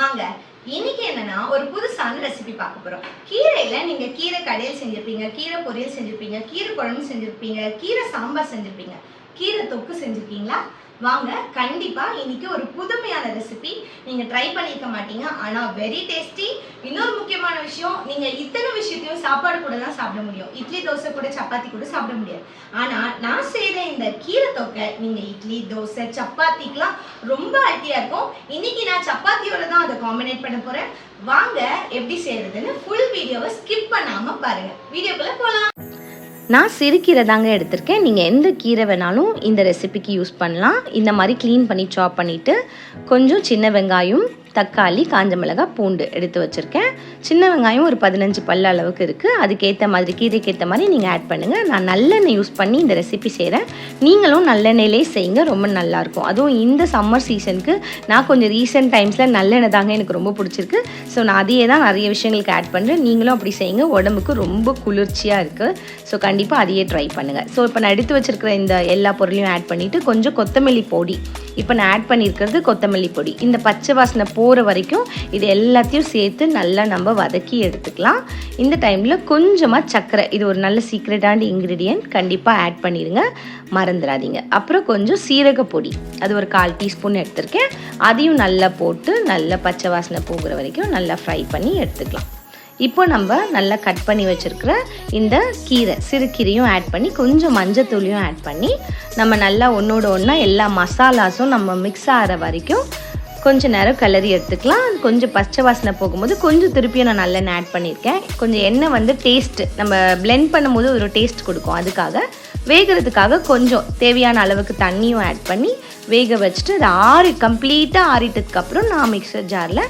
வாங்க இன்னைக்கு என்னன்னா ஒரு புதுசான ரெசிபி பார்க்க போறோம். கீரையில நீங்க கீரை கடையில் செஞ்சிருப்பீங்க, கீரை பொரியல் செஞ்சிருப்பீங்க, கீரை குழம்பு செஞ்சிருப்பீங்க, கீரை சாம்பார் செஞ்சிருப்பீங்க, கீரை தொக்கு செஞ்சிருக்கீங்களா? வாங்க கண்டிப்பா இன்னைக்கு ஒரு புதுமையான ரெசிபி நீங்க ட்ரை பண்ணிருக்க மாட்டீங்க, ஆனா வெரி டேஸ்டி. இன்னொரு முக்கியமான விஷயம், நீங்க இத்தனை விஷயத்தையும் சாப்பாடு கூட தான் சாப்பிட முடியும். இட்லி தோசை கூட சப்பாத்தி கூட சாப்பிட முடியாது. ஆனா நான் செய்யற இந்த கீரை தொக்கை நீங்க இட்லி தோசை சப்பாத்திக்கெல்லாம் ரொம்ப ஹெல்த்தியா இருக்கும். இன்னைக்கு நான் சப்பாத்தியோட தான் அதை காம்பினேட் பண்ண போறேன். வாங்க எப்படி செய்யறதுன்னு ஃபுல் வீடியோவை ஸ்கிப் பண்ணாம பாருங்க. வீடியோக்குள்ள போலாம். நான் சிறுகீரை தாங்க எடுத்திருக்கேன். நீங்கள் எந்த கீரை வேணாலும் இந்த ரெசிபிக்கு யூஸ் பண்ணலாம். இந்த மாதிரி க்ளீன் பண்ணி சாப் பண்ணிவிட்டு கொஞ்சம் சின்ன வெங்காயம், தக்காளி, காஞ்ச மிளகாய், பூண்டு எடுத்து வச்சுருக்கேன். சின்ன வெங்காயம் ஒரு 15 பல்ல அளவுக்கு இருக்குது. அதுக்கேற்ற மாதிரி கீரைக்கு ஏற்ற மாதிரி நீங்கள் ஆட் பண்ணுங்கள். நான் நல்லெண்ணெய் யூஸ் பண்ணி இந்த ரெசிபி செய்கிறேன். நீங்களும் நல்லெண்ணெயிலே செய்யுங்க, ரொம்ப நல்லாயிருக்கும். அதுவும் இந்த சம்மர் சீசனுக்கு நான் கொஞ்சம் ரீசெண்ட் டைம்ஸில் நல்லெண்ணெய் தாங்க எனக்கு ரொம்ப பிடிச்சிருக்கு. ஸோ நான் அதையே தான் நிறைய விஷயங்களுக்கு ஆட் பண்ணுறேன். நீங்களும் அப்படி செய்யுங்க, உடம்புக்கு ரொம்ப குளிர்ச்சியாக இருக்குது. ஸோ கண்டிப்பாக அதையே ட்ரை பண்ணுங்கள். ஸோ இப்போ நான் எடுத்து வச்சுருக்கிற இந்த எல்லா பொருளையும் ஆட் பண்ணிவிட்டு கொஞ்சம் கொத்தமல்லி பொடி, இப்போ நான் ஆட் பண்ணியிருக்கிறது கொத்தமல்லி பொடி. இந்த பச்சை வாசனை போகிற வரைக்கும் இது எல்லாத்தையும் சேர்த்து நல்லா நம்ம வதக்கி எடுத்துக்கலாம். இந்த டைமில் கொஞ்சமாக சர்க்கரை, இது ஒரு நல்ல சீக்ரெட்டான இன்க்ரீடியன்ட், கண்டிப்பாக ஆட் பண்ணிடுங்க, மறந்துடாதீங்க. அப்புறம் கொஞ்சம் சீரக பொடி, அது ஒரு 1/4 டீஸ்பூன் எடுத்திருக்கேன். அதையும் நல்லா போட்டு நல்லா பச்சை வாசனை போகிற வரைக்கும் நல்லா ஃப்ரை பண்ணி எடுத்துக்கலாம். இப்போ நம்ம நல்லா கட் பண்ணி வச்சுருக்கிற இந்த கீரை, சிறுகீரையும் ஆட் பண்ணி கொஞ்சம் மஞ்சத்தூளையும் ஆட் பண்ணி நம்ம நல்லா ஒன்றோட ஒன்றா எல்லா மசாலாஸும் நம்ம மிக்ஸ் ஆகிற வரைக்கும் கொஞ்சம் நேரம் கிளறி எடுத்துக்கலாம். கொஞ்சம் பச்சை வாசனை போகும்போது கொஞ்சம் திருப்பியும் நான் நல்லெண்ணெய் ஆட் பண்ணியிருக்கேன். கொஞ்சம் எண்ணெய் வந்து டேஸ்ட்டு நம்ம பிளெண்ட் பண்ணும்போது ஒரு டேஸ்ட் கொடுக்கும். அதுக்காக வேகிறதுக்காக கொஞ்சம் தேவையான அளவுக்கு தண்ணியும் ஆட் பண்ணி வேக வச்சுட்டு அது கம்ப்ளீட்டாக ஆறிட்டதுக்கப்புறம் நான் மிக்சர் ஜாரில்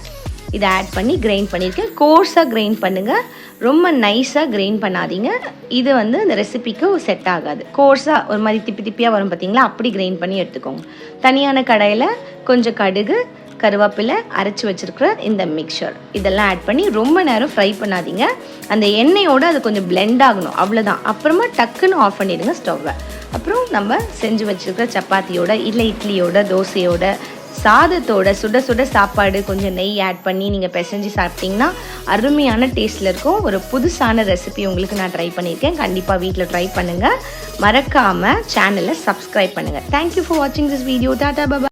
இதை ஆட் பண்ணி கிரைண்ட் பண்ணியிருக்கேன். கோர்ஸாக கிரைண்ட் பண்ணுங்கள், ரொம்ப நைஸாக கிரைண்ட் பண்ணாதீங்க. இது வந்து இந்த ரெசிபிக்கு செட் ஆகாது. கோர்ஸாக ஒரு மாதிரி திப்பி திப்பியாக வரும் பார்த்தீங்களா, அப்படி கிரைண்ட் பண்ணி எடுத்துக்கோங்க. தனியான கடாயில் கொஞ்சம் கடுகு, கருவேப்பிலை, அரைச்சி வச்சுருக்கிற இந்த மிக்சர் இதெல்லாம் ஆட் பண்ணி ரொம்ப நேரம் ஃப்ரை பண்ணாதீங்க. அந்த எண்ணெயோடு அது கொஞ்சம் பிளெண்ட் ஆகணும், அவ்வளோதான். அப்புறமா டக்குன்னு ஆஃப் பண்ணிடுங்க ஸ்டவ்வை. அப்புறம் நம்ம செஞ்சு வச்சுருக்கிற சப்பாத்தியோட இல்லை இட்லியோட தோசையோட சாதத்தோட சுட சுட சாப்பாடு கொஞ்சம் நெய் ஆட் பண்ணி நீங்கள் பிசைஞ்சு சாப்பிட்டிங்கன்னா அருமையான டேஸ்ட்டில் இருக்கும். ஒரு புதுசான ரெசிபி உங்களுக்கு நான் ட்ரை பண்ணியிருக்கேன். கண்டிப்பாக வீட்டில் ட்ரை பண்ணுங்கள். மறக்காமல் சேனலை சப்ஸ்கிரைப் பண்ணுங்கள். தேங்க்யூ ஃபார் வாட்சிங் திஸ் வீடியோ. டாடா பாபா.